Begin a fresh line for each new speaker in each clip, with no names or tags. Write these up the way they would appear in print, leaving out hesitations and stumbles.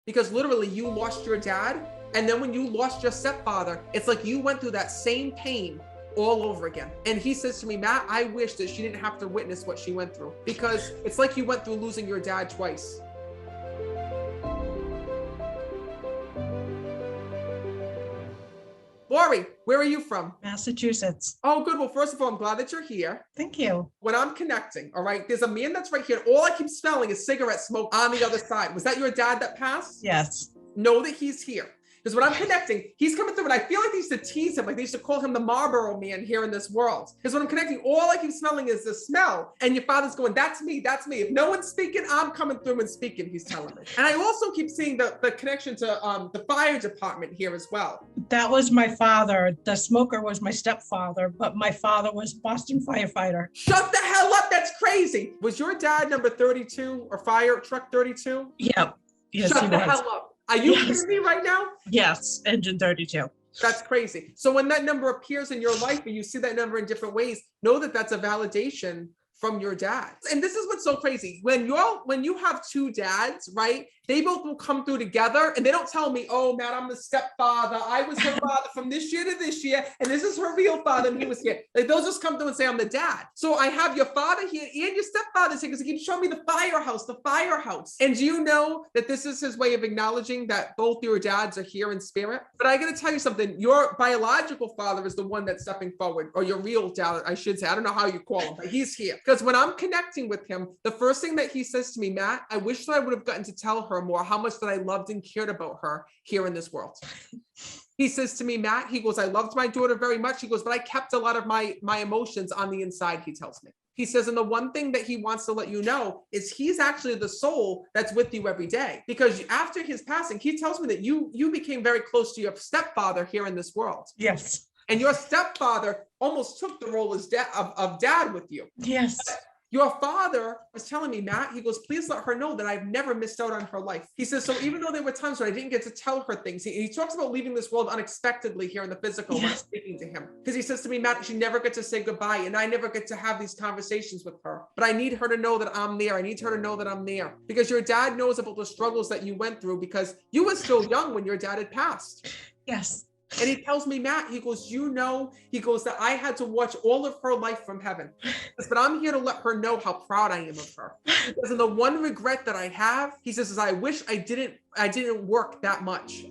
because literally you lost your dad. And then when you lost your stepfather, it's like you went through that same pain all over again. And he says to me, Matt, I wish that she didn't have to witness what she went through, because it's like you went through losing your dad twice. Lori, where are you from?
Massachusetts.
Oh, good. Well, first of all, I'm glad that you're here.
Thank you.
When I'm connecting, all right, there's a man that's right here. All I keep smelling is cigarette smoke on the other side. Was that your dad that passed?
Yes.
Know that he's here. Because when I'm connecting, he's coming through, and I feel like they used to tease him, like they used to call him the Marlboro man here in this world. Because when I'm connecting, all I keep smelling is the smell. And your father's going, that's me, that's me. If no one's speaking, I'm coming through and speaking, he's telling me. And I also keep seeing the connection to the fire department here as well.
That was my father. The smoker was my stepfather, but my father was Boston firefighter.
Shut the hell up, that's crazy. Was your dad number 32 or fire truck 32?
Yep. Yes,
Shut
he
the
was.
hell up. Are you kidding me right now?
Yes, engine 32.
That's crazy. So when that number appears in your life and you see that number in different ways, know that that's a validation from your dad. And this is what's so crazy. When you have two dads, right? They both will come through together, and they don't tell me, oh, Matt, I'm the stepfather. I was her father from this year to this year, and this is her real father, and he was here. Like, they'll just come through and say, I'm the dad. So I have your father here and your stepfather here, because he keeps showing me the firehouse. And do you know that this is his way of acknowledging that both your dads are here in spirit? But I got to tell you something. Your biological father is the one that's stepping forward, or your real dad, I should say. I don't know how you call him, but he's here. Because when I'm connecting with him, the first thing that he says to me, Matt, I wish that I would have gotten to tell her more how much that I loved and cared about her here in this world. He says to me, Matt, he goes, I loved my daughter very much. He goes, but I kept a lot of my emotions on the inside, he tells me. He says, and the one thing that he wants to let you know is he's actually the soul that's with you every day. Because after his passing, he tells me that you became very close to your stepfather here in this world.
Yes.
And your stepfather almost took the role as of dad with you.
Yes.
Your father was telling me, Matt, he goes, please let her know that I've never missed out on her life. He says, so even though there were times when I didn't get to tell her things, he talks about leaving this world unexpectedly here in the physical when I'm speaking to him. Because he says to me, Matt, she never gets to say goodbye, and I never get to have these conversations with her. But I need her to know that I'm there. I need her to know that I'm there. Because your dad knows about the struggles that you went through, because you were still young when your dad had passed.
Yes.
And he tells me, Matt, he goes, you know, he goes, that I had to watch all of her life from heaven. But I'm here to let her know how proud I am of her. Because the one regret that I have, he says, is I wish I didn't work that much.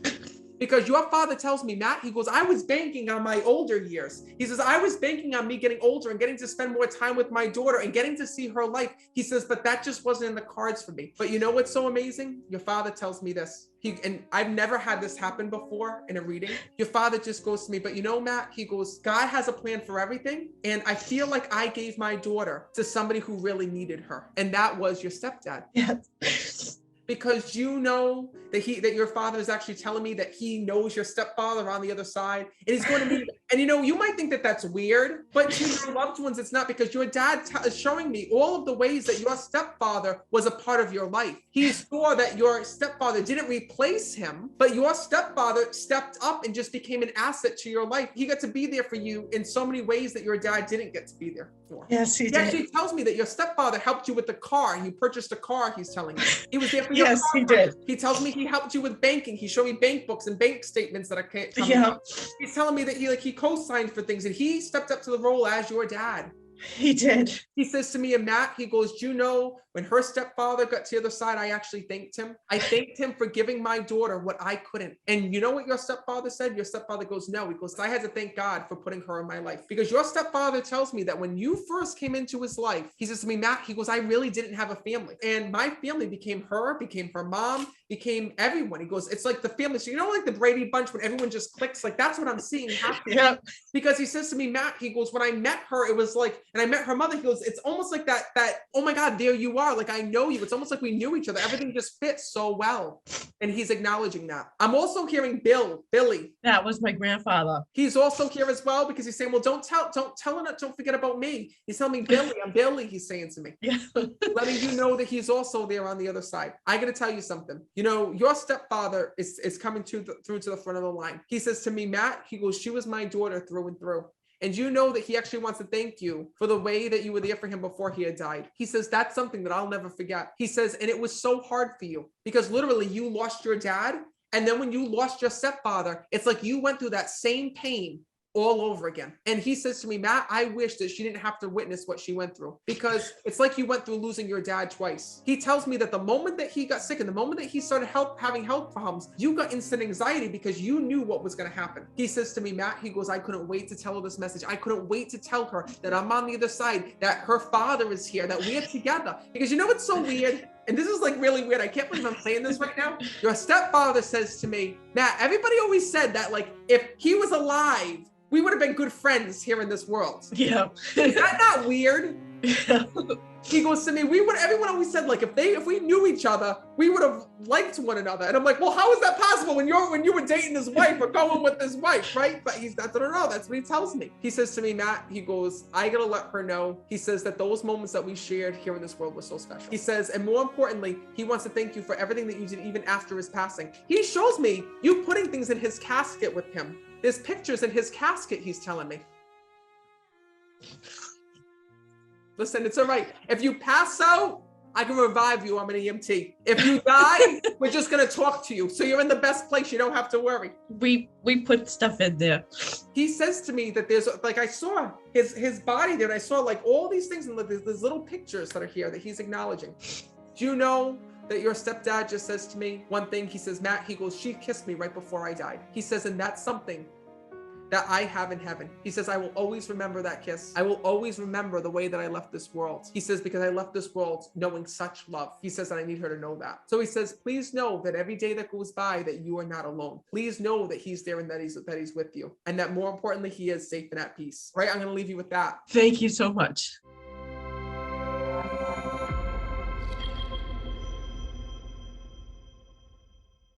Because your father tells me, Matt, he goes, I was banking on my older years. He says, I was banking on me getting older and getting to spend more time with my daughter and getting to see her life. He says, but that just wasn't in the cards for me. But you know what's so amazing? Your father tells me this. And I've never had this happen before in a reading. Your father just goes to me, but you know, Matt, he goes, God has a plan for everything. And I feel like I gave my daughter to somebody who really needed her. And that was your stepdad.
Yes.
Because you know that your father is actually telling me that he knows your stepfather on the other side, and he's going to meet. And you know, you might think that that's weird, but to your loved ones, it's not, because your dad is showing me all of the ways that your stepfather was a part of your life. He saw that your stepfather didn't replace him, but your stepfather stepped up and just became an asset to your life. He got to be there for you in so many ways that your dad didn't get to be there for.
Yes, he did.
Actually tells me that your stepfather helped you with the car. You purchased a car, he's telling me. He was there for you.
Yes, he did.
He tells me he helped you with banking. He showed me bank books and bank statements that are coming up. He's telling me that he co-signed for things, and he stepped up to the role as your dad.
He did.
He says to me, and Matt, he goes, do you know, when her stepfather got to the other side, I actually thanked him. I thanked him for giving my daughter what I couldn't. And you know what your stepfather said? Your stepfather goes, no. He goes, I had to thank God for putting her in my life. Because your stepfather tells me that when you first came into his life, he says to me, Matt, he goes, I really didn't have a family. And my family became her mom, became everyone. He goes, it's like the family. So you know, like the Brady Bunch, when everyone just clicks, like that's what I'm seeing happen.
Yeah.
Because he says to me, Matt, he goes, when I met her, it was like, and I met her mother, he goes, it's almost like that, oh my God, there you are. Like, I know you. It's almost like we knew each other. Everything just fits so well. And he's acknowledging that. I'm also hearing Billy.
That was my grandfather.
He's also here as well, because he's saying, well, don't tell her, don't forget about me. He's telling me, Billy, I'm Billy, he's saying to me.
Yeah.
Letting you know that he's also there on the other side. I got to tell you something. You know, your stepfather is coming through to the front of the line. He says to me, Matt, he goes, she was my daughter through and through. And you know that he actually wants to thank you for the way that you were there for him before he had died. He says, that's something that I'll never forget. He says, and it was so hard for you because literally you lost your dad. And then when you lost your stepfather, it's like you went through that same pain all over again. And he says to me, Matt, I wish that she didn't have to witness what she went through because it's like you went through losing your dad twice. He tells me that the moment that he got sick and the moment that he started having health problems, you got instant anxiety because you knew what was going to happen. He says to me, Matt, he goes, I couldn't wait to tell her this message. I couldn't wait to tell her that I'm on the other side, that her father is here, that we're together. Because you know what's so weird? And this is like really weird. I can't believe I'm saying this right now. Your stepfather says to me, Matt, everybody always said that like if he was alive, we would have been good friends here in this world.
Yeah.
Is that not weird? Yeah. He goes to me, everyone always said like if we knew each other, we would have liked one another. And I'm like, well, how is that possible when you were dating his wife or going with his wife, right? But that's what I don't know. That's what he tells me. He says to me, Matt, he goes, I gotta let her know. He says that those moments that we shared here in this world were so special. He says, and more importantly, he wants to thank you for everything that you did even after his passing. He shows me you putting things in his casket with him. There's pictures in his casket, he's telling me. Listen, it's all right. If you pass out, I can revive you. I'm an EMT. If you die, we're just going to talk to you. So you're in the best place. You don't have to worry.
We put stuff in there.
He says to me that there's like, I saw his body there. And I saw like all these things and like, there's little pictures that are here that he's acknowledging. Do you know that your stepdad just says to me one thing? He says, Matt, he goes, she kissed me right before I died. He says, and that's something that I have in heaven. He says, I will always remember that kiss. I will always remember the way that I left this world. He says, because I left this world knowing such love. He says that I need her to know that. So he says, please know that every day that goes by that you are not alone. Please know that he's there and that he's with you. And that more importantly, he is safe and at peace. Right? I'm going to leave you with that.
Thank you so much.